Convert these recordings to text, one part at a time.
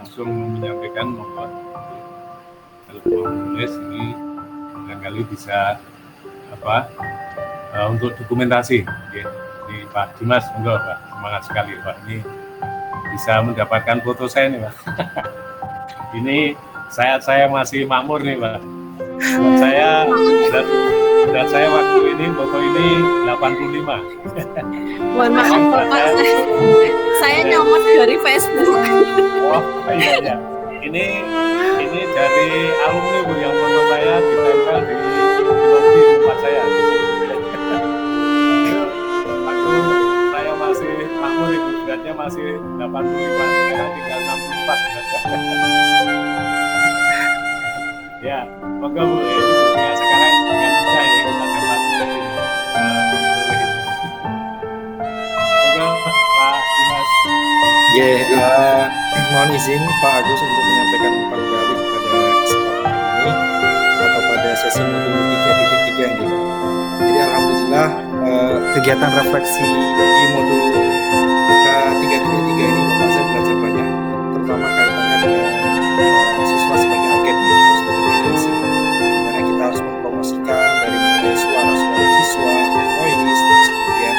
langsung menyampaikan monggo. Kalau mau menulis ini barangkali bisa untuk dokumentasi ya. Di Pak Dimas, monggo Pak, semangat sekali Pak, ini bisa mendapatkan foto saya nih Pak. Ini saya masih makmur nih Pak. Buat saya berat saya waktu ini foto ini 85. Mohon maaf Bapak, saya nyomot dari Facebook. Oh iya. Ini dari alumni Bu yang foto saya ditempel di lobi tempat saya. Waktu saya masih makmur Ibu, beratnya masih 85, sekarang tinggal 64. Ya, monggo Bu, ya sekarang dengan mudah ya kita dapat monggo Pak Dimas. Mohon izin Pak Agus untuk menyampaikan umpan balik pada kesempatan ini atau pada sesi modul 3.3 ini. Jadi alhamdulillah kegiatan refleksi di modul 3.3 ini Bapak saya belajar banyak, terutama kaitannya dengan siswa sebagai agen dimana kita harus mempromosikan dari mulai suara-suara siswa, voice, terus kemudian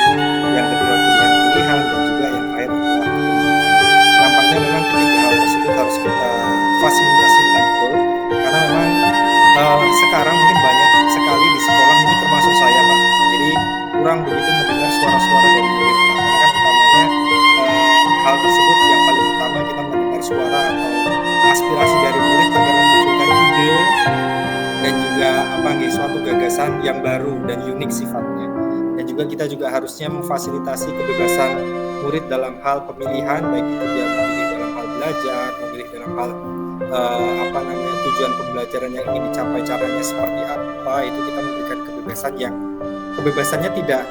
yang kedua pilihan dan juga yang terakhir adalah nampaknya memang ketiga hal tersebut harus kita fasilitasi dengan betul, karena memang sekarang mungkin banyak sekali di sekolah, ini termasuk saya Pak, jadi kurang begitu mendengar suara-suara dari murid Pak, karena kan utamanya hal tersebut yang paling utama kita mendengar suara atau aspirasi dari murid agar memunculkan ide dan juga suatu gagasan yang baru dan unik sifatnya. Dan juga kita juga harusnya memfasilitasi kebebasan murid dalam hal pemilihan, baik itu dia memilih dalam hal belajar, memilih dalam hal tujuan pembelajaran yang ingin dicapai, caranya seperti apa, itu kita memberikan kebebasan yang kebebasannya tidak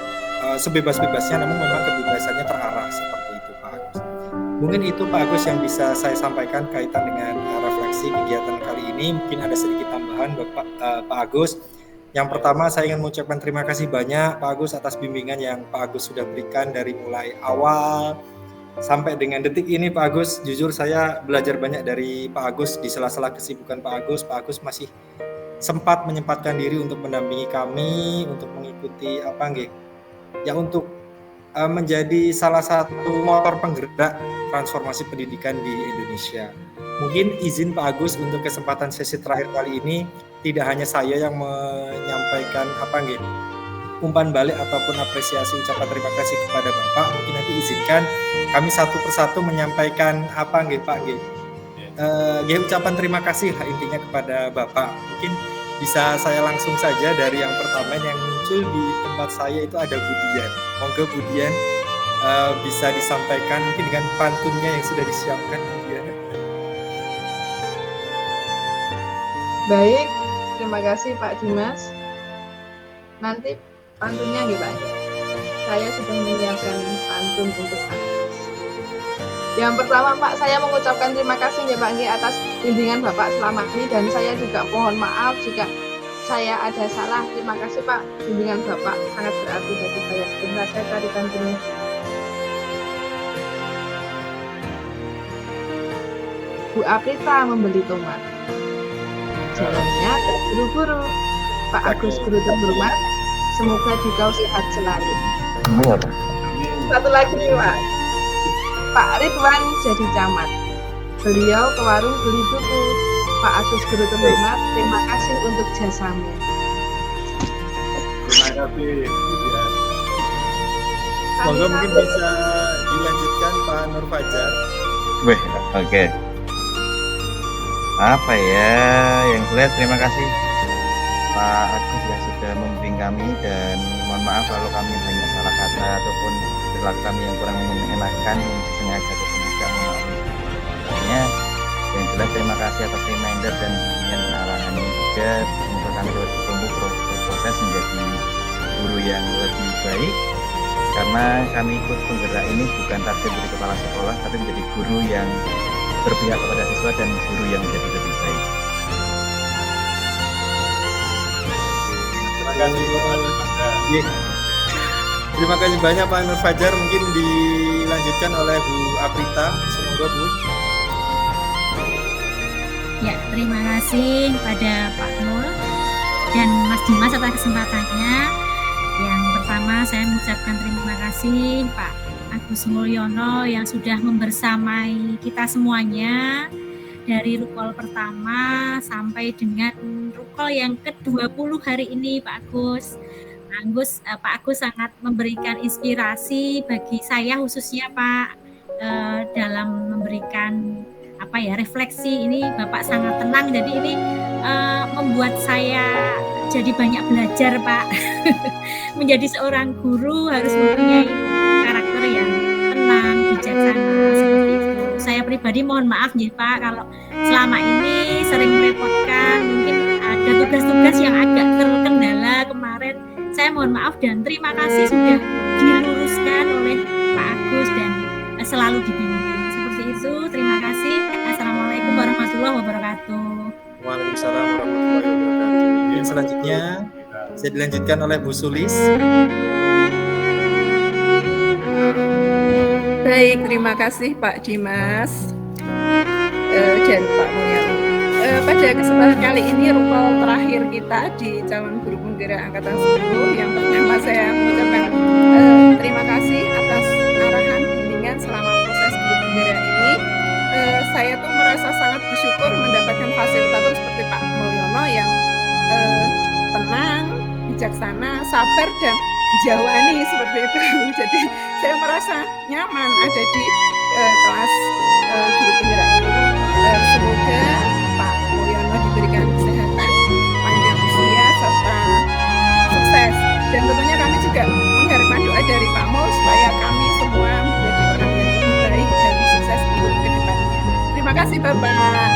sebebas-bebasnya, namun memang kebebasannya terarah seperti itu Pak Agus. Mungkin itu Pak Agus yang bisa saya sampaikan kaitan dengan refleksi kegiatan kali ini. Mungkin ada sedikit tambahan Pak Agus. Yang pertama saya ingin mengucapkan terima kasih banyak Pak Agus atas bimbingan yang Pak Agus sudah berikan dari mulai awal sampai dengan detik ini Pak Agus. Jujur saya belajar banyak dari Pak Agus di sela-sela kesibukan Pak Agus. Pak Agus masih sempat menyempatkan diri untuk mendampingi kami, untuk mengikuti untuk menjadi salah satu motor penggerak transformasi pendidikan di Indonesia. Mungkin izin Pak Agus untuk kesempatan sesi terakhir kali ini, tidak hanya saya yang menyampaikan umpan balik ataupun apresiasi ucapan terima kasih kepada Bapak. Mungkin nanti izinkan kami satu persatu menyampaikan ucapan terima kasih lah intinya kepada Bapak. Mungkin bisa saya langsung saja dari yang pertama yang muncul di tempat saya itu ada Budian. Monggo Budian bisa disampaikan mungkin dengan pantunnya yang sudah disiapkan Budian. Baik, terima kasih Pak Dimas. Nanti pantunnya Pak. Saya sudah menyiapkan pantun untuk Pak. Yang pertama Pak, saya mengucapkan terima kasih ya Pak atas bimbingan Bapak selama ini, dan saya juga mohon maaf jika saya ada salah. Terima kasih Pak, bimbingan Bapak sangat berarti bagi saya. Sebentar saya cari pantunnya. Bu Aprita membeli tomat. Jalannya terburu-buru. Pak Agus guru terhormat, semoga dikau sehat selalu. Satu lagi nih Pak. Pak Ridwan jadi camat. Beliau ke warung beli buku. Pak Agus guru terhormat, terima kasih untuk jasamu. Terima kasih. Monggo mungkin bisa dilanjutkan Pak Nur Fajar. Oke. Apa ya yang saya terima kasih Pak Agus yang sudah membimbing kami, dan mohon maaf kalau kami banyak salah kata ataupun perilaku kami yang kurang mengenakan, yang disengaja ataupun tidak, mohon maaf. Artinya yang jelas terima kasih atas reminder dan bimbingan arahan ini juga, semoga kami dapat bertumbuh berproses menjadi guru yang lebih baik, karena kami ikut penggerak ini bukan target dari kepala sekolah, tapi menjadi guru yang berpihak kepada siswa dan guru yang menjadi lebih baik. Terima kasih Pak. Terima kasih banyak Pak Nur Fajar. Mungkin dilanjutkan oleh Bu Aprita. Semoga Bu. Ya, terima kasih pada Pak Nul dan Mas Dimas atas kesempatannya. Yang pertama saya mengucapkan terima kasih Pak Agus Mulyono yang sudah membersamai kita semuanya dari rukol pertama sampai dengan rukol yang ke-20 hari ini Pak Agus. Pak Agus sangat memberikan inspirasi bagi saya khususnya Pak dalam memberikan refleksi. Ini Bapak sangat tenang, jadi ini membuat saya jadi banyak belajar Pak. Menjadi seorang guru harus mempunyai karakter yang tenang, bijaksana seperti itu. Saya pribadi mohon maaf nih Pak kalau selama ini sering merepotkan, mungkin ada tugas-tugas yang agak terkendala kemarin. Saya mohon maaf dan terima kasih sudah diluruskan oleh Pak Agus dan selalu dibimbing. Seperti itu, terima kasih. Assalamualaikum warahmatullahi wabarakatuh. Waalaikumsalam warahmatullahi wabarakatuh. Dan selanjutnya saya dilanjutkan oleh Bu Sulis. Baik, terima kasih Pak Dimas dan Pak Mulyono. Pada kesempatan kali ini rukol terakhir kita di calon guru penggerak angkatan 10. Yang pertama saya mengucapkan terima kasih atas arahan bimbingan selama proses guru penggerak ini. Saya tuh merasa sangat bersyukur mendapatkan fasilitator seperti Pak Mulyono yang tenang, bijaksana, sabar dan jawani seperti itu. Jadi saya merasa nyaman ada di kelas guru penggerak ini. Semoga Pak Mulyono diberikan kesehatan, panjang usia serta sukses. Dan tentunya kami juga mengharapkan doa dari Pak Mul supaya kami semua menjadi orang yang lebih baik dan sukses untuk kedepannya. Terima kasih Bapak.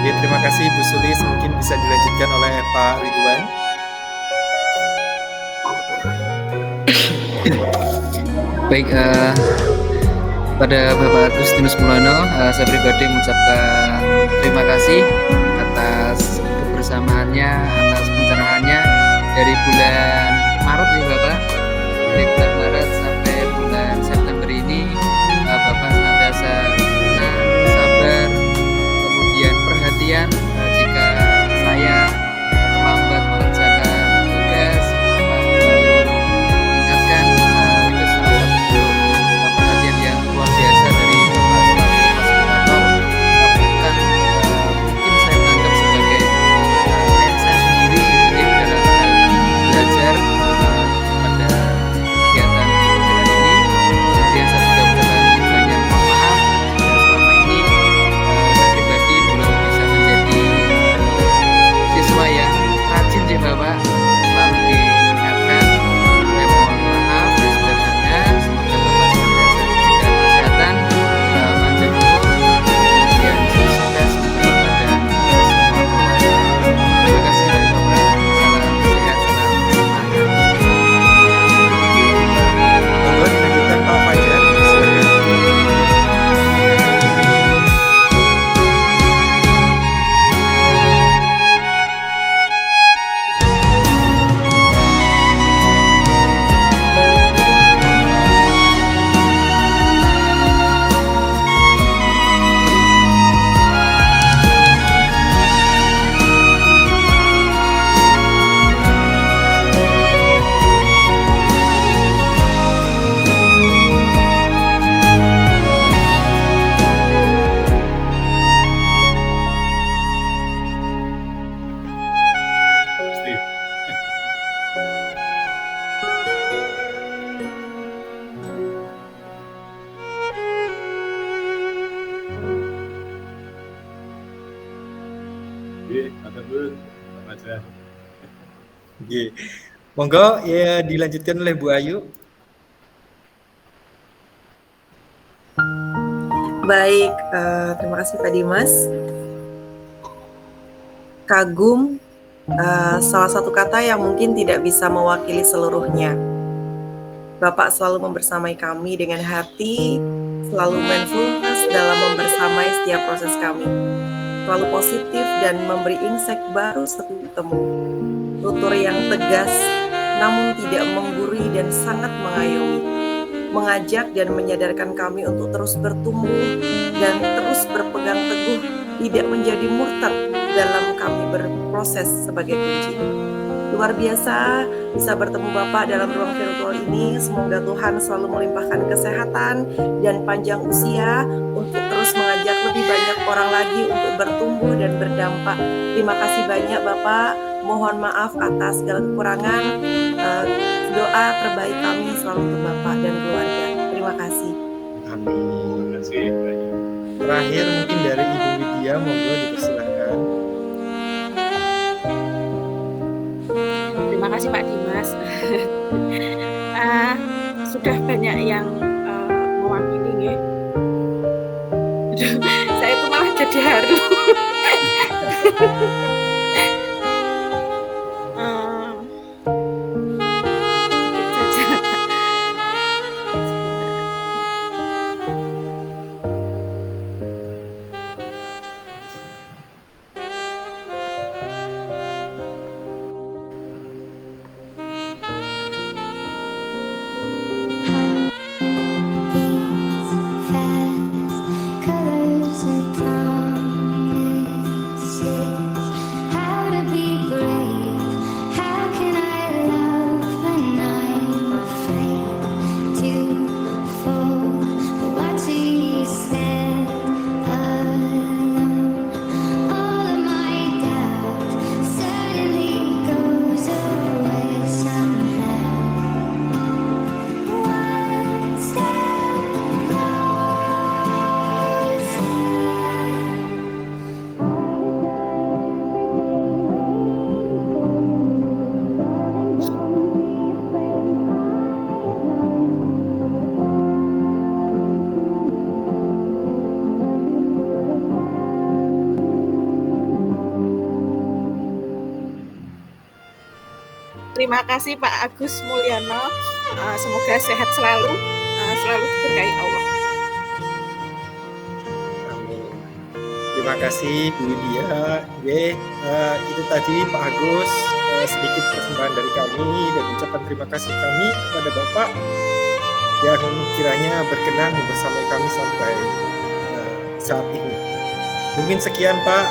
Ya, terima kasih Bu Sulis. Mungkin bisa dilanjutkan oleh Pak Ridwan. Baik, pada Bapak Agustinus Mulyono, saya pribadi mengucapkan terima kasih atas kebersamaannya, atas pencerahannya dari bulan Maret ya Bapak, dari bulan Maret sampai bulan September ini. Bapak senantiasa tenang, sabar, kemudian perhatian jika saya terlambat mengerjakan tugas, Bapak selalu mengingatkan. Itu salah satu perhatian yang luar biasa dari Bapak selaku fasilitator. Bahkan mungkin saya menganggap sebagai ayah saya sendiri gitu ya dalam hal belajar pada kegiatan pembelajaran ini. Kemudian saya juga ucapkan banyak mohon maaf jika selama ini saya pribadi belum bisa menjadi siswa yang rajin ya Bapak. Selalu diingatkan, saya mohon maaf dan sebagainya. Semoga Bapak senantiasa diberikan kesehatan, panjang umur, kemudian sukses kepada semua keluarga. Terima kasih dari Bapak. Salam sehat, salam semangat. Monggo dilanjutkan Pak Fajar. Silakan. Steve. Oke, kata dulu, apa aja. Oke. Monggo ya dilanjutkan oleh Bu Ayu. Baik, terima kasih Pak Dimas. Kagum, salah satu kata yang mungkin tidak bisa mewakili seluruhnya. Bapak selalu membersamai kami dengan hati, selalu mindfulness dalam membersamai setiap proses kami. Selalu positif dan memberi insight baru setiap ketemu. Tutur yang tegas, namun tidak menggurui dan sangat mengayomi. Mengajak dan menyadarkan kami untuk terus bertumbuh dan terus berpegang tidak menjadi murtad dalam kami berproses sebagai kunci. Luar biasa bisa bertemu Bapak dalam ruang virtual ini. Semoga Tuhan selalu melimpahkan kesehatan dan panjang usia untuk terus mengajak lebih banyak orang lagi untuk bertumbuh dan berdampak. Terima kasih banyak Bapak. Mohon maaf atas segala kekurangan. Doa terbaik kami selalu untuk Bapak dan keluarga. Terima kasih. Amin. Terima kasih. Terakhir mungkin dari Ibu Widya, monggo dipersilakan. Terima kasih Pak Dimas. Sudah banyak yang mewakili ya. Saya itu malah jadi haru. Terima kasih Pak Agus Mulyono. Semoga sehat selalu, selalu diberkahi Allah. Amin. Terima kasih Bu Widya. Itu tadi Pak Agus, sedikit persembahan dari kami dan ucapan terima kasih kami kepada Bapak yang kiranya berkenan bersama kami sampai saat ini. Mungkin sekian Pak,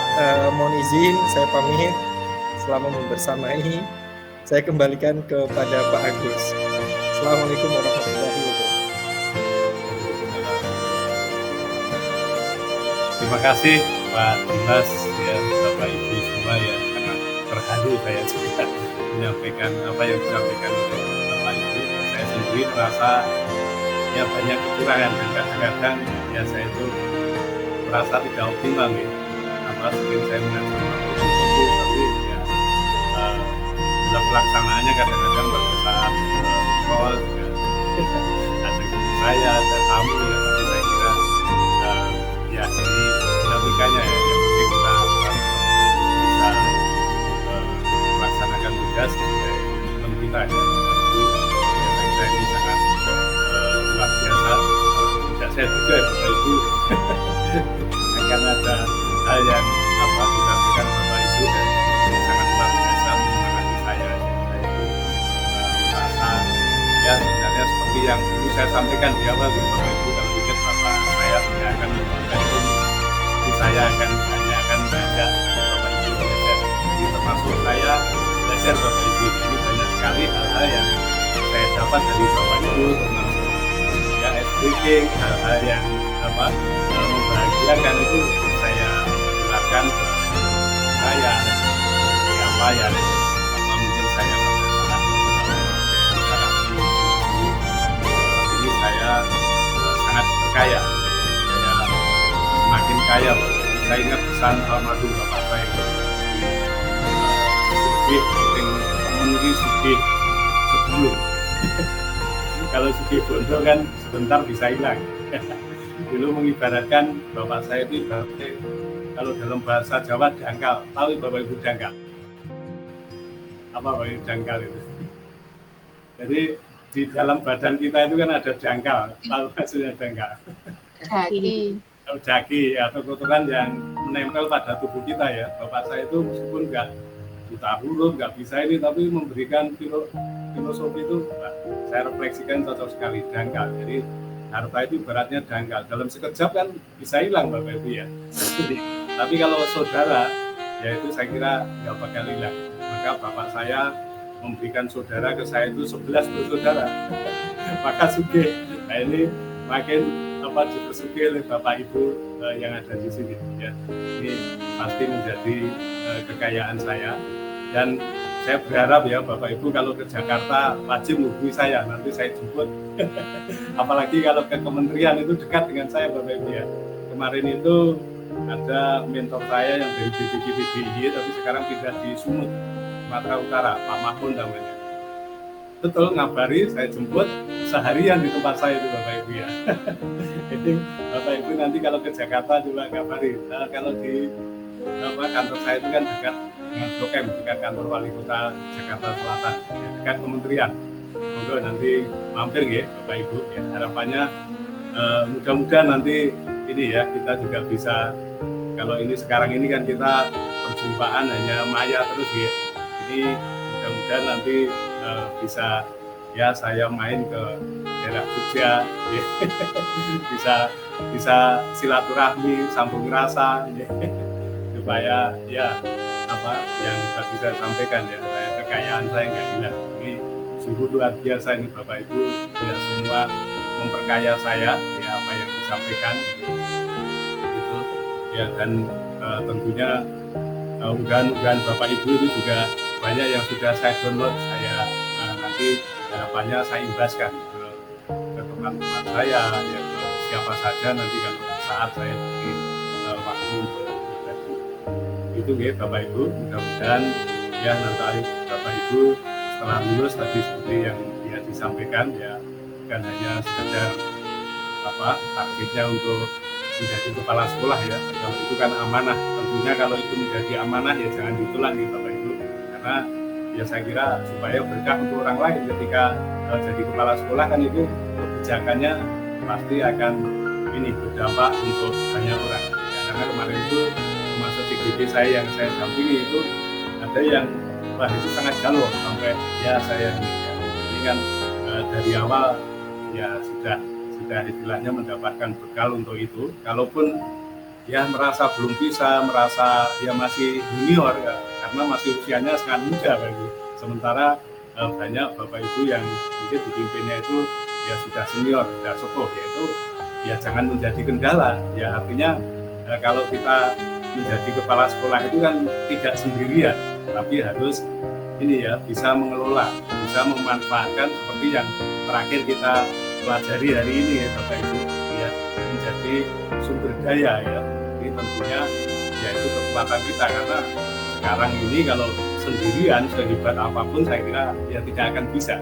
mohon izin saya pamit. Selama membersamai, saya kembalikan kepada Pak Agus. Assalamualaikum warahmatullahi wabarakatuh. Terima kasih Pak Dimas, ya, Bapak Ibu semua ya, sangat terharu saya juga menyampaikan apa yang disampaikan oleh Bapak Ibu. Saya sendiri merasa ya banyak kekurangan dan kadang-kadang ya saya itu merasa tidak optimal ya. Apa sering saya mengatakan tapi ya dalam pelaksanaannya kadang-kadang pada saat call juga ada saya, ada tamu ya, tapi saya kira ya ini dinamikanya ya, yang penting kita bisa melaksanakan tugas sebagai teman kita ya. Itu ya, saya kira ini sangat luar biasa. Tidak saya juga ya Bapak Ibu akan ada hal yang disampaikan Bapak Ibu dan sangat luar biasa menyemangati saya. Saya itu merasa ya sebenarnya seperti yang dulu saya sampaikan di awal di Bapak Ibu, kalau ingat Bapak saya tidak akan memberikan pun, tapi saya akan hanya akan belajar Bapak Ibu belajar. Jadi termasuk saya belajar Bapak Ibu, ini banyak sekali hal-hal yang saya dapat dari Bapak Ibu, termasuk ya SBG, hal-hal yang membahagiakan itu saya gunakan saya apa ya mungkin saya masalah ini saya sangat berkaya, saya semakin kaya. Saya ingat pesan almarhum Bapak saya sugih penting memenuhi sugih sebelum kalau sugih bondo kan sebentar bisa hilang. Dulu mengibaratkan Bapak saya itu ibaratnya kalau dalam bahasa Jawa dangkal. Tahu Bapak Ibu dangkal? Apa Bapak Ibu dangkal itu? Jadi di dalam badan kita itu kan ada dangkal. Tahu maksudnya dangkal? Jaki atau kotoran yang menempel pada tubuh kita ya. Bapak saya itu meskipun nggak buta huruf, nggak bisa ini, tapi memberikan filosofi itu saya refleksikan cocok sekali, dangkal. Jadi harta itu ibaratnya dangkal, dalam sekejap kan bisa hilang Bapak Ibu ya. Jadi Tapi kalau saudara, ya itu saya kira nggak bakal hilang. Maka bapak saya memberikan saudara ke saya itu 11 bersaudara. Maka sugih. Nah ini makin dipersugih oleh bapak ibu yang ada di sini. Ya. Ini pasti menjadi kekayaan saya. Dan saya berharap ya bapak ibu kalau ke Jakarta wajib menghubungi saya, nanti saya jemput. Apalagi kalau ke kementerian itu dekat dengan saya bapak ibu ya. Kemarin itu ada mentor saya yang dari BPKBDIY tapi sekarang pindah di Sumut, Sumatera Utara, Pak Mahmud namanya. Betul, ngabari, saya jemput seharian di tempat saya itu bapak ibu ya. Jadi bapak ibu nanti kalau ke Jakarta juga ngabari. Nah, kalau di kantor saya itu kan dekat dengan Blok M, dekat kantor wali kota Jakarta Selatan, ya, dekat kementerian. Monggo nanti mampir ya bapak ibu. Ya, harapannya mudah-mudahan nanti ini ya kita juga bisa, kalau ini sekarang ini kan kita perjumpaan hanya maya terus ya. Ini mudah-mudahan nanti bisa ya saya main ke daerah Jogja ya. bisa silaturahmi, sambung rasa ya. Supaya ya yang tadi saya sampaikan ya, kekayaan saya nggak hilang. Ini sungguh luar biasa ini bapak ibu ya, semua memperkaya saya ya, apa yang disampaikan gitu ya. Dan tentunya unggahan-unggahan bapak ibu itu juga banyak yang sudah saya download. Saya nanti harapannya saya imbaskan ke teman-teman saya ya, ke siapa saja nanti kalau saat saya beri waktu untuk berbagi itu ya bapak ibu. Mudah-mudahan ya nanti bapak ibu setelah lulus tadi seperti yang dia disampaikan ya, bukan hanya sekedar targetnya untuk menjadi kepala sekolah ya. Kalau itu kan amanah, tentunya kalau itu menjadi amanah ya jangan ditulangi bapak ibu, karena ya saya kira supaya berkah untuk orang lain. Ketika jadi kepala sekolah kan itu kebijakannya pasti akan ini berdampak untuk banyak orang ya, karena kemarin itu termasuk CGP saya yang saya dampingi itu ada yang itu sangat galau sampai ya saya ini kan dari awal ya sudah istilahnya mendapatkan bekal untuk itu. Kalaupun ya merasa belum bisa, merasa ya masih junior ya, karena masih usianya sangat muda bagi. Sementara banyak bapak ibu yang mungkin dipimpinnya itu ya sudah senior, sudah sepuh, yaitu ya jangan menjadi kendala. Ya artinya kalau kita menjadi kepala sekolah itu kan tidak sendirian, tapi harus ini ya bisa mengelola, bisa memanfaatkan seperti yang terakhir kita pelajari hari ini ya bapak ibu ya, menjadi sumber daya ya. Ini tentunya ya itu kekuatan kita, karena sekarang ini kalau sendirian sehebat apapun saya kira ya tidak akan bisa.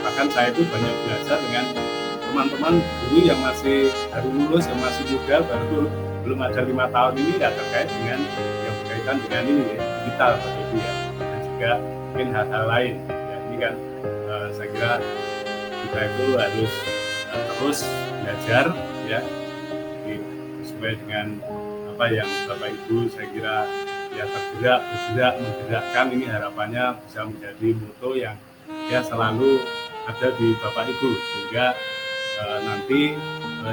Bahkan saya itu banyak belajar dengan teman-teman guru yang masih baru lulus, yang masih muda, baru belum ada 5 tahun ini ya, terkait dengan yang berkaitan dengan ini ya, digital bapak ibu ya, dan juga mungkin hal-hal lain ya. Ini kan saya kira kita itu harus terus belajar ya, sesuai dengan apa yang bapak ibu saya kira ya bergerak menggerakkan. Ini harapannya bisa menjadi moto yang ya selalu ada di bapak ibu, sehingga nanti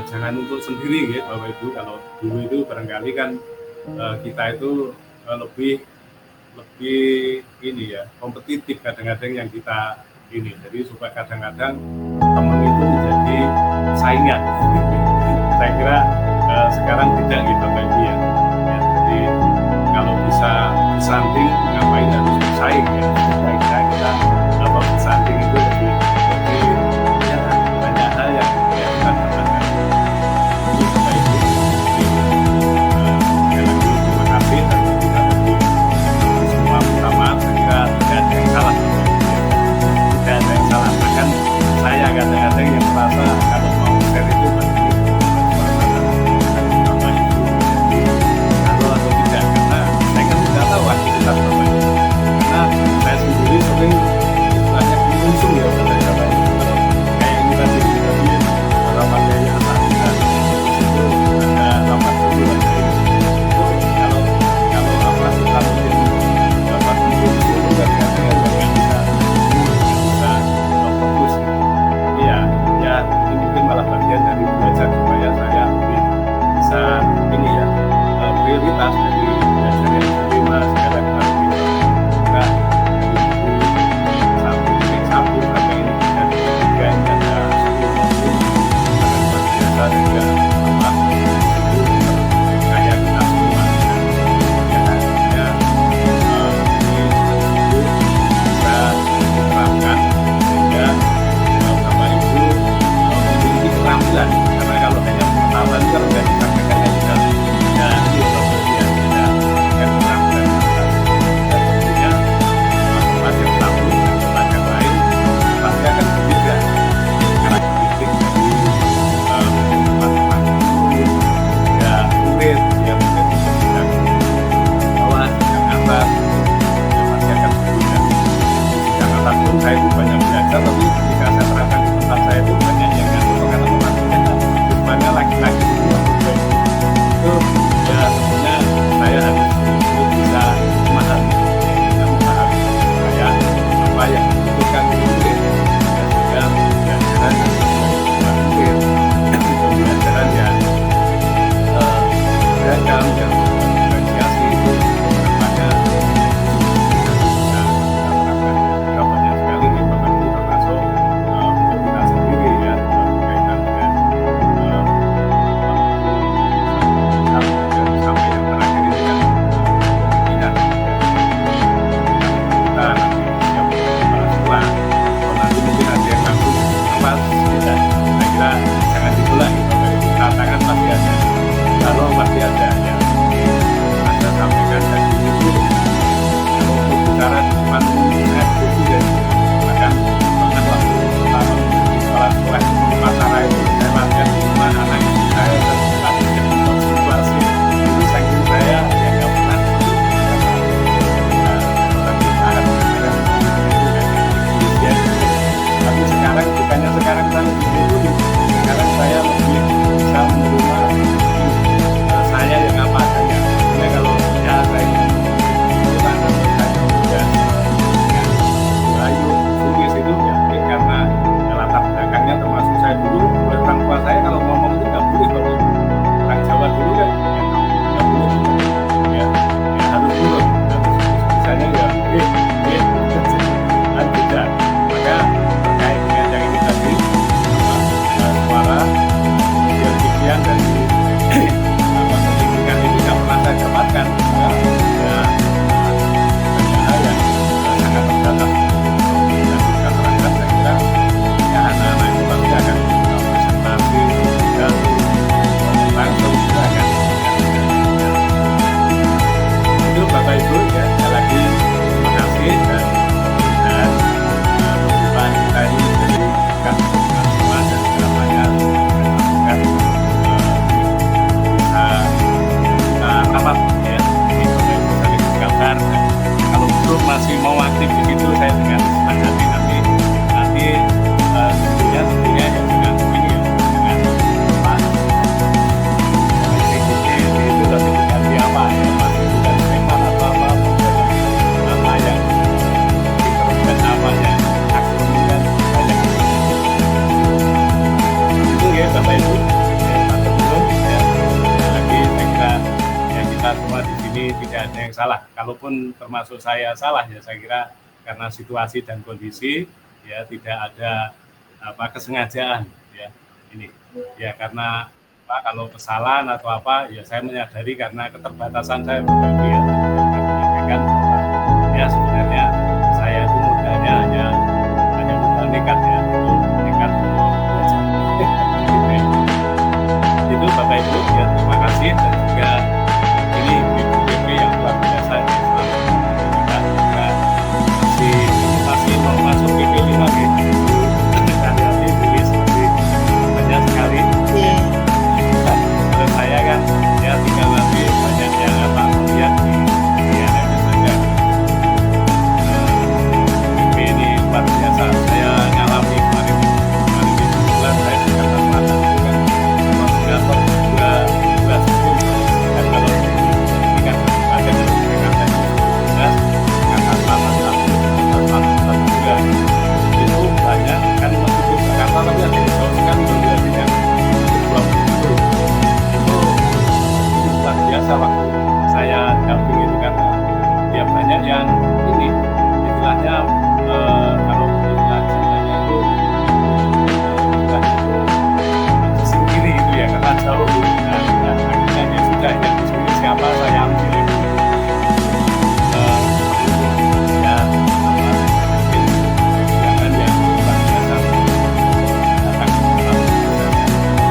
jangan untuk sendiri ya bapak ibu. Kalau dulu itu barangkali kan kita itu lebih ini ya kompetitif kadang-kadang yang kita ini, jadi supaya kadang-kadang teman itu menjadi saingan. Saya kira sekarang tidak gitu bapak ibu ya. Jadi kalau bisa bersanding ngapain harus bersaing ya. Saya kira bersanding itu lebih ya, banyak hal yang kita dapatkan. Jadi bapak ibu terima kasih dan kita semua bersama. Saya kira tidak ada yang salah, tidak ada yang salah. Bahkan saya kadang-kadang yang merasa kalau mau share itu pasti aktivitas bapak ibu, karena saya sendiri sering banyak mengusung ya pada bapak ibu. Kayak ini tadi rapat dari atas itu ada rapat dulu itu kalau kita mungkin dapat mengusung itu kan kadang-kadang nggak bisa fokus ya ini mungkin malah bagian dari belajar supaya saya lebih bisa ini ya prioritas dari ini tidak ada yang salah. Kalaupun termasuk saya salah ya saya kira karena situasi dan kondisi ya tidak ada kesengajaan ya ini ya karena kalau kesalahan atau apa ya saya menyadari karena keterbatasan saya pribadi ya menyampaikan ya sebenarnya saya itu modalnya hanya modal nekat ya nekat untuk belajar. Itu Bapak Ibu ya terima kasih dan juga ini BPP yang luar biasa ya kita juga masih mau masuk BP 5 gitu dan nanti tulis banyak sekali kalau saya kan ya tinggal nanti banyak yang melihat di LMS saja BP ini luar biasa saya ngalami kemarin bulan saya di Jakarta Selatan juga koordinator dua suku dan kalau ini kan ada dari Jakarta jelas Jakarta Selatan satu juga itu banyak kan meskipun Jakarta tapi ada di Jawa kan juga tidak itu luar biasa waktu saya damping itu karena ya banyak yang ini istilahnya kalau istilahnya itu sisi kiri itu ya karena jauh dan akhirnya ya sudah yang disini siapa saya ambil ya jangan yang luar biasa datang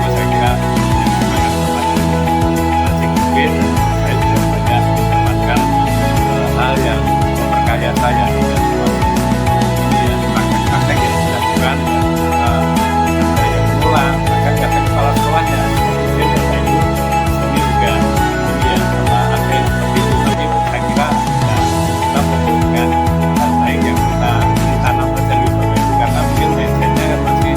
saya kira saya juga banyak mendapatkan hal yang memperkaya saya dan ini ya praktek-praktek yang dilakukan ada yang mengulang bahkan kata kepala sekolahnya kemudian Bapak Ibu ini juga ini ya ada yang seperti itu tapi saya kira ya, kita fokus dengan hal baik yang kita tanam saja di Bapak Ibu karena mungkin mindsetnya kan masih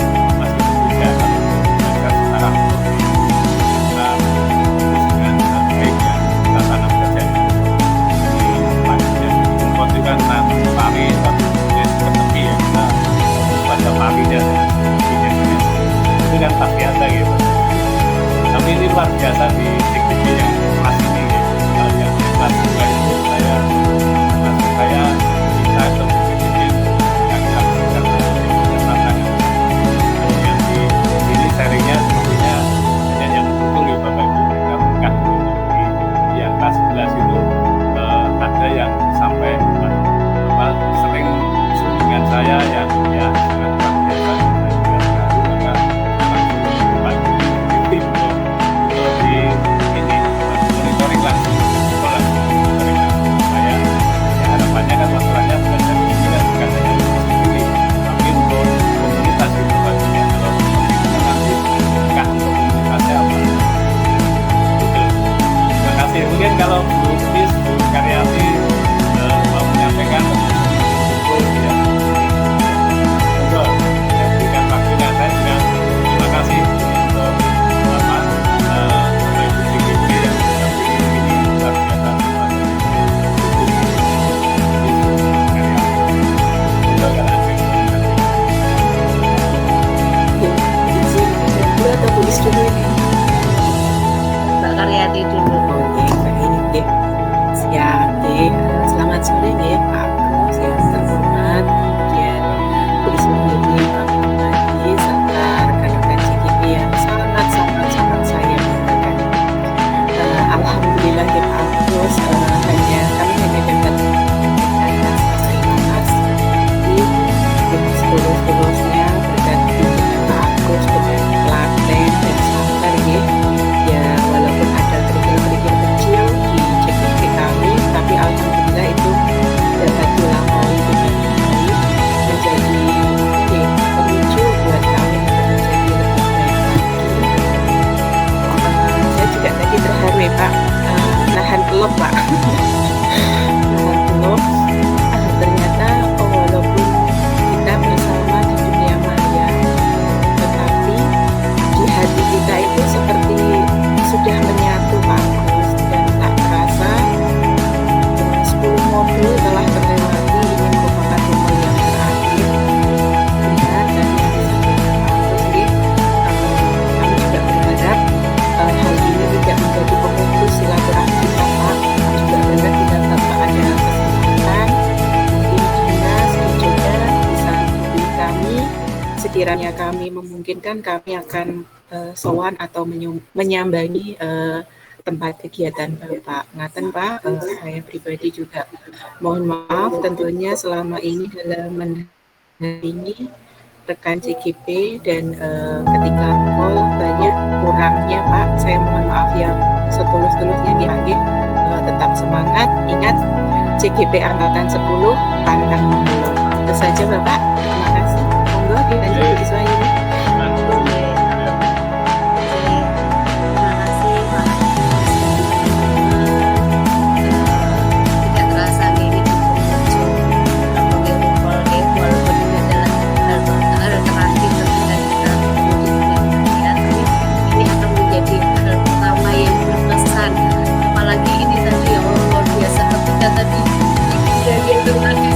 berbeda kalau kita secara kita fokus dengan hal baik yang kita tanam saja itu kan pari tapi kemudian ke tepi ya kita pada parinya itu kan tak biasa gitu tapi ini luar biasa di TKP yang kelas ini gitu kalau yang di kelas 2 itu saya bisa untuk bikin yang bisa bekerjasama yang di sini sharingnya sepertinya banyak yang mendukung ya Bapak Ibu kita buka di yang kelas 11 itu ada yang sampai sering sunjungan saya yang ya sangat luar biasa saya juga terharu maka langsung tim untuk di ini monitoring langsung monitoring langsung saya ya harapannya kan masalahnya belajar ini dan bukan hanya untuk sendiri tapi untuk komunitas itu baginya kalau seperti itu nanti bukan untuk komunitasnya apa terima kasih mungkin kalau Bu Tis, Bu Karyati mau menyampaikan ya untuk yang berikan waktunya saya juga terima kasih untuk Bapak Ibu CGP yang sudah ini luar biasa atau tulis dulu ini Mbak Karyati dulu. Oke, Mbak ini siap deh. Selamat sore ya Pak Agus yang terhormat, kemudian Bu Ismini kami berbagi serta rekan-rekan CGP yang sangat saya banggakan. Alhamdulillah ya Pak Agus kami hanya dapat atas terima kasih dengan seluruh-seluruhnya berkat bimbingan Pak Agus dengan telaten dan sabar ya walaupun ada kerikil-kerikil kecil di CGP kami tapi alhamdulillah itu dapat dilampaui dengan baik menjadi pemicu buat kami untuk menjadi lebih baik lagi. Saya juga tadi terharu ya Pak nahan peluk Pak nahan peluk ternyata walaupun kita bersama di dunia maya tetapi di hati kita itu seperti sudah menyatu Pak Agus dan tak terasa 10 modul telah terlewati ini merupakan modul yang terakhir benar dan yang disampaikan Pak Agus kami juga berharap hal ini tidak menjadi pemutus silaturahmi kita Pak juga sekiranya kami memungkinkan, kami akan sowan atau menyambangi tempat kegiatan Bapak. Ngaten Pak, saya pribadi juga mohon maaf tentunya selama ini dalam mendampingi rekan CGP dan ketika call banyak kurangnya Pak. Saya mohon maaf yang setulus-tulusnya di akhir. Tetap semangat, ingat CGP Angkatan 10 pantang menyerah. Itu saja Bapak, terima kasih. Monggo dilanjut Bu Iswaini.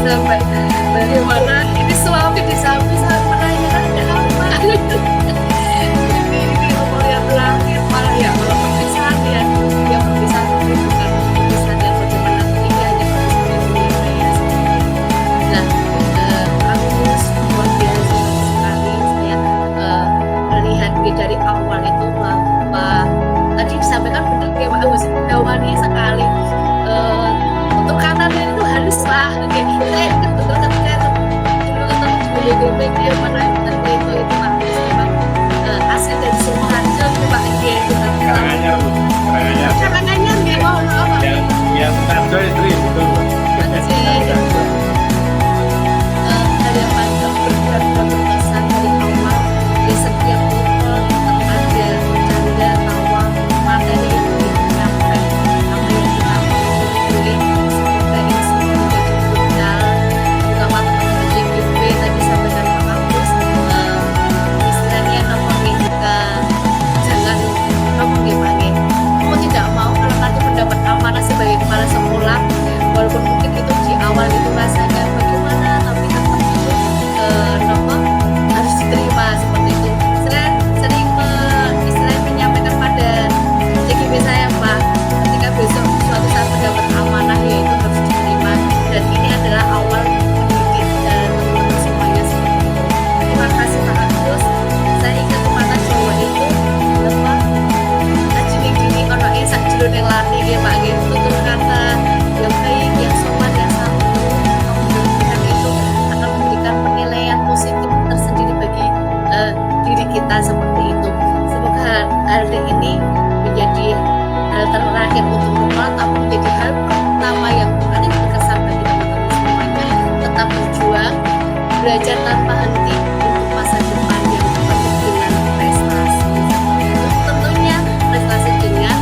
Sampai bagaimana ini suami di samping saat menanyakan ada apa ini umur yang terakhir malah ya kalau perpisahan ya perpisahan itu bukan perpisahan yang bagaimana ini hanya perpisahan nah Agus luar biasa sekali saya melihat dari awal itu bahwa tadi disampaikan benar ya Pak Agus jawabnya sekali untuk kanan itu harus lah saya kan betul ketika dulu ketemu di BPK mana itu memang hasil dari semua hasil itu Pak itu karangannya memang yang Tarjo istri betul dari yang panjang benar-benar berkesan dari awal di setiap people ada bercanda tawa materi yang disampaikan apa yang kita pilih semoga ini semua menjadi modal terutama teman-teman JGP tadi sampaikan Pak Agus istilahnya ngomongin juga jangan ngomongin banget mau tidak mau kalau nanti mendapat amanah sebagai kepala sekolah walaupun mungkin itu di awal itu rasanya bagaimana tapi tetap itu harus diterima seperti itu saya sering istilahnya menyampaikan pada JGP saya Pak ketika besok suatu saat mendapat amanah yaitu harus diterima dan ini adalah awal mendidik teman-teman semuanya seperti itu. Terima kasih Pak Agus. Saya ingat pepatah Jawa itu apa ajini ono sak jroning lati ya Pak nggih tutur kata yang baik yang sopan yang santun kemudian itu akan memberikan penilaian positif tersendiri bagi diri kita seperti itu. Semoga hal ini menjadi hal terakhir untuk rumah tapi menjadi hal pertama yang paling berkesan bagi teman-teman semuanya. Tetap berjuang, belajar tanpa henti untuk masa depan yang penuh dengan prestasi. Tentunya prestasi dengan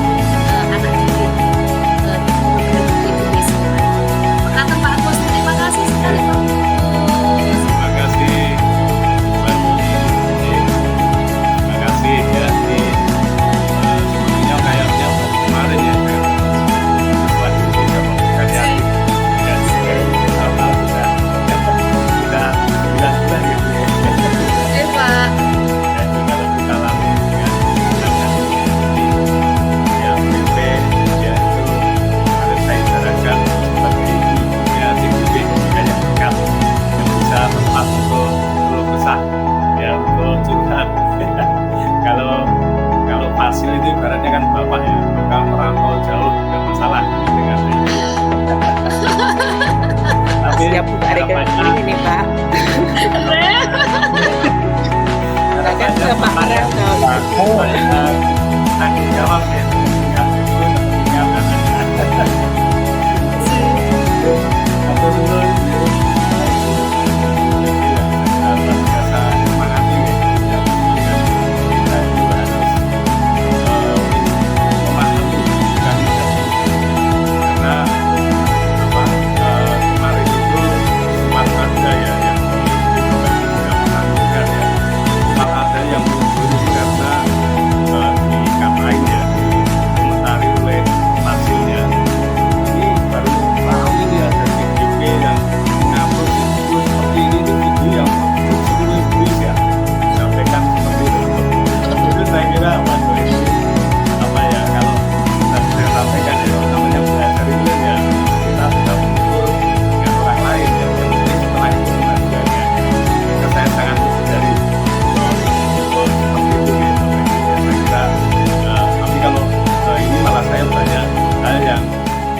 anak didik teman-teman Indonesia. Kata Pak Agus, terima kasih sekali Pak. terima kasih terima kasih ya ini sebenarnya kayaknya kemarin ya buat ini sama kalian ya tahu sudah bilang gitu ya Pak. dan juga lebih dalam dengan yang PP ya itu harus saya sarankan seperti ya CGP juga yang dekat yang bisa tempat untuk kesah ya untuk curhat kalau Fasil itu ibaratnya kan bapak ya maka merantau jauh nggak masalah dengan ini tapi Siap buka rekening ini Pak. Silakan ke Pak Rano. tanggung jawab ya tinggal itu tinggal anak atau dulu biasa semangati ya kita juga harus memahami bukan karena apa kemarin itu sempat ada ya yang bukan menanggung ya sempat ada yang mundur karena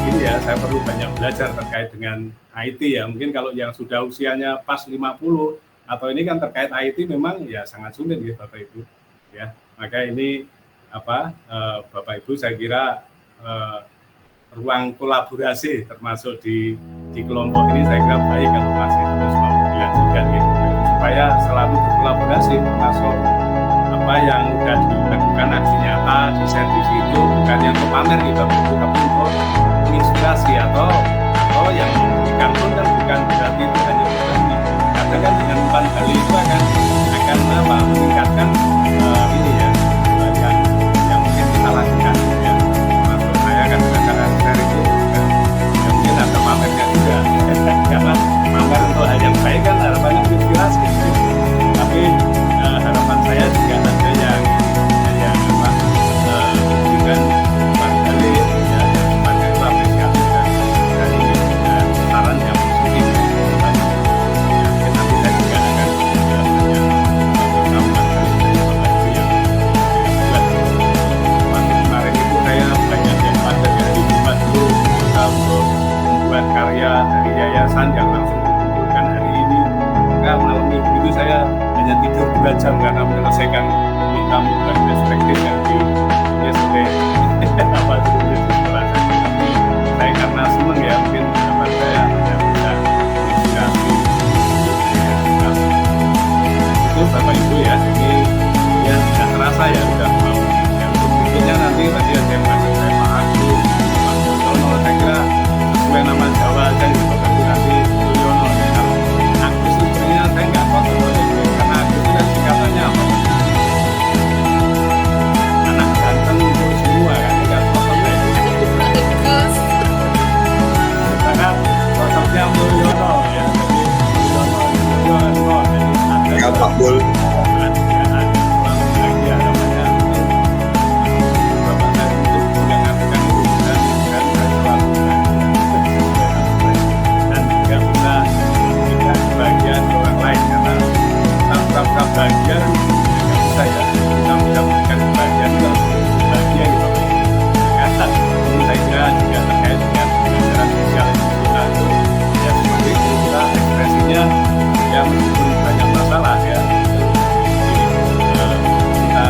ini ya, saya perlu banyak belajar terkait dengan IT ya. Mungkin kalau yang sudah usianya pas 50 atau ini kan terkait IT memang ya sangat sulit ya Bapak Ibu ya. Maka ini Bapak Ibu saya kira ruang kolaborasi termasuk di kelompok ini saya kira baik kalau masih terus mau dilanjutkan ya, supaya selalu berkolaborasi termasuk apa yang sudah dilakukan aksi nyata desain di situ bukan yang untuk pamer gitu tapi untuk menginspirasi atau yang memberikan pun kan bukan berarti itu hanya berarti karena kan dengan umpan balik itu akan meningkatkan ini ya yang mungkin kita lakukan ya. Maksud saya kan kadang-kadang share itu kan ya mungkin ada pamernya juga karena pamer untuk hal yang baik kan harapannya menginspirasi tapi harapan saya juga ada yang memberikan umpan balik ya umpannya itu apresiatif dan saran yang positif ya. Mungkin nanti saya juga akan kemarin itu saya banyak yang pada dari buat dulu kita untuk membuat karya dari yayasan yang langsung dikumpulkan hari ini. Maka malam minggu itu saya hanya tidur 2 jam karena menyelesaikan tamu dan perspektif yang ditulis oleh apa dulu di sekolah saya. Tapi saya karena senang ya mungkin harapan saya bisa inspirasi itu Bapak Ibu ya. Ini ya tidak terasa ya udah mau yang berikutnya nanti tadi ada yang panggil saya Pak Agus, Pak Mulyono, saya kira sesuai nama Jawa aja gitu tapi nanti Mulyono ya. Kalau Agus itu sebenarnya saya nggak tahu karena Agus itu kan singkatannya apa? Anak ganteng itu semua kan nggak tahu ya. Karena sosoknya Mulyono ya, jadi Mulyono jadi ada Pak Bul. bagian nggak bisa ya kita mendapatkan bagian kalau bagian gitu kata ini saya kira juga terkait dengan pembelajaran sosial kita itu ya seperti itu kita ekspresinya ya meskipun banyak masalah ya jadi kita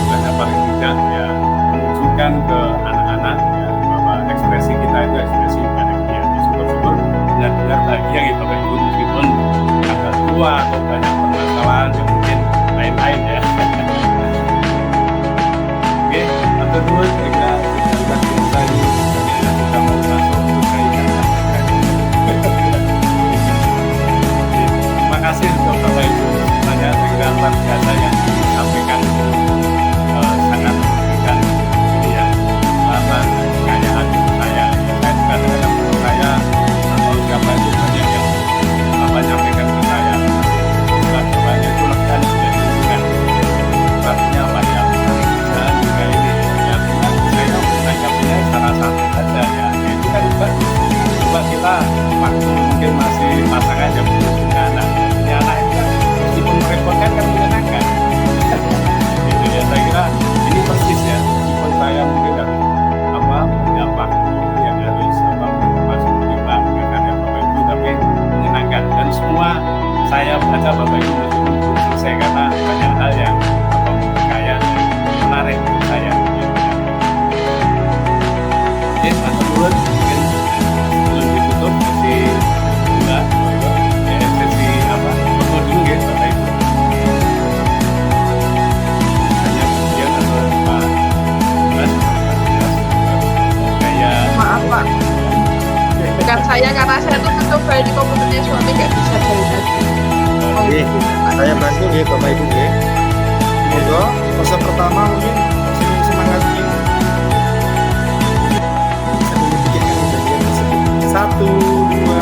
bisa paling tidak ya menunjukkan ke anak-anak ya bahwa ekspresi kita itu ekspresi bahagia syukur-syukur benar-benar bahagia gitu Bapak Ibu meskipun agak tua atau banyak permasalahan yang mungkin lain-lain ya. Oke, atur dulu saya sudah selesai sudah mau masuk ke terima kasih untuk Bapak Ibu semuanya saya kira luar biasa yang disampaikan sangat memberikan ini ya kekayaan saya kadang-kadang menurut saya atau siapa itu banyak yang Bapak nyampaikan ke saya banyak itu lekan sudah dihubungkan artinya banyak pekerjaan juga ini ya saya menanggapinya secara santai saja ya itu kan coba kita waktu mungkin masih pasangan yang belum punya anak punya anak itu kan meskipun merepotkan kan menyenangkan itu ya saya kira ini persis ya meskipun saya mungkin harus punya waktu yang harus masuk terlibat dengan karya Bapak Ibu tapi menyenangkan dan semua saya baca Bapak Ibu meskipun belum selesai karena banyak hal yang kaya dan menarik untuk saya oke Mas Turun mungkin sebelum ditutup sesi dua sesi foto dulu ya Bapak Ibu hanya kemudian atau Pak Mas Maaf Pak, bukan saya karena saya tuh mencoba di komputernya suami nggak bisa dari tadi. Oke, saya bantu ya Bapak Ibu ya. Monggo, pose pertama mungkin sini semangat ini. Sambil dipikirkan bagian tersebut. 1, 2, 3.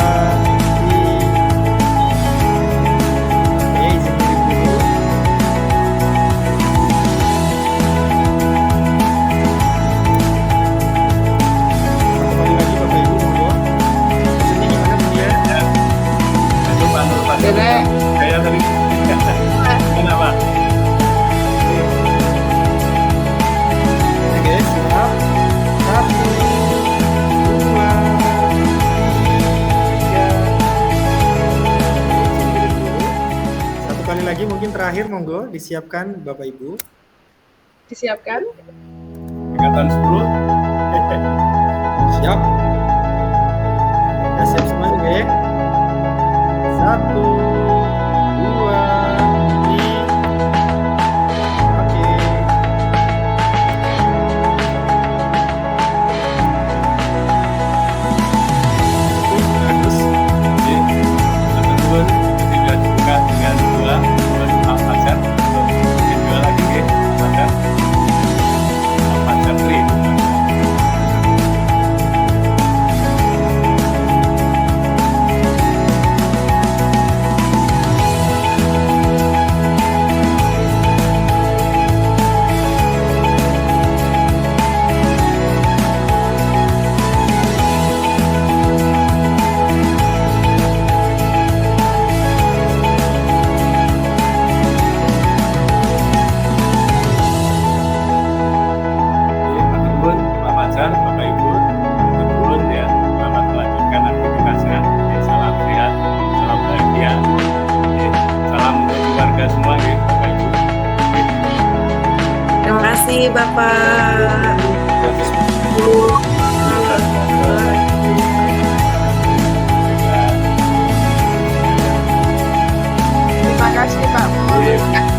Oke, izin kirim dulu. Satu kali lagi Bapak Ibu monggo. Posenya gimana Bu ya? itu Pak Nur Pak saya tadi kenapa terakhir monggo disiapkan Bapak Ibu. Disiapkan. Tingkatan 10. Siap. Sudah siap semua ya? 1, 2, 3. Oke. Bagus. Jadi, teman-teman tidak dibuka dengan dua Pak Fajar. Mungkin dua lagi ya, Fajar. Pak Fajar Tri. Jadi, teman-teman, Pak Fajar, Bapak Ibu, teman-teman ya, selamat melanjutkan aktivitasnya. Ya, salam sehat, salam bahagia. Ya, salam untuk keluarga semua ya, Bapak Ibu. Terima kasih Bapak. Terima kasih Pak Mul.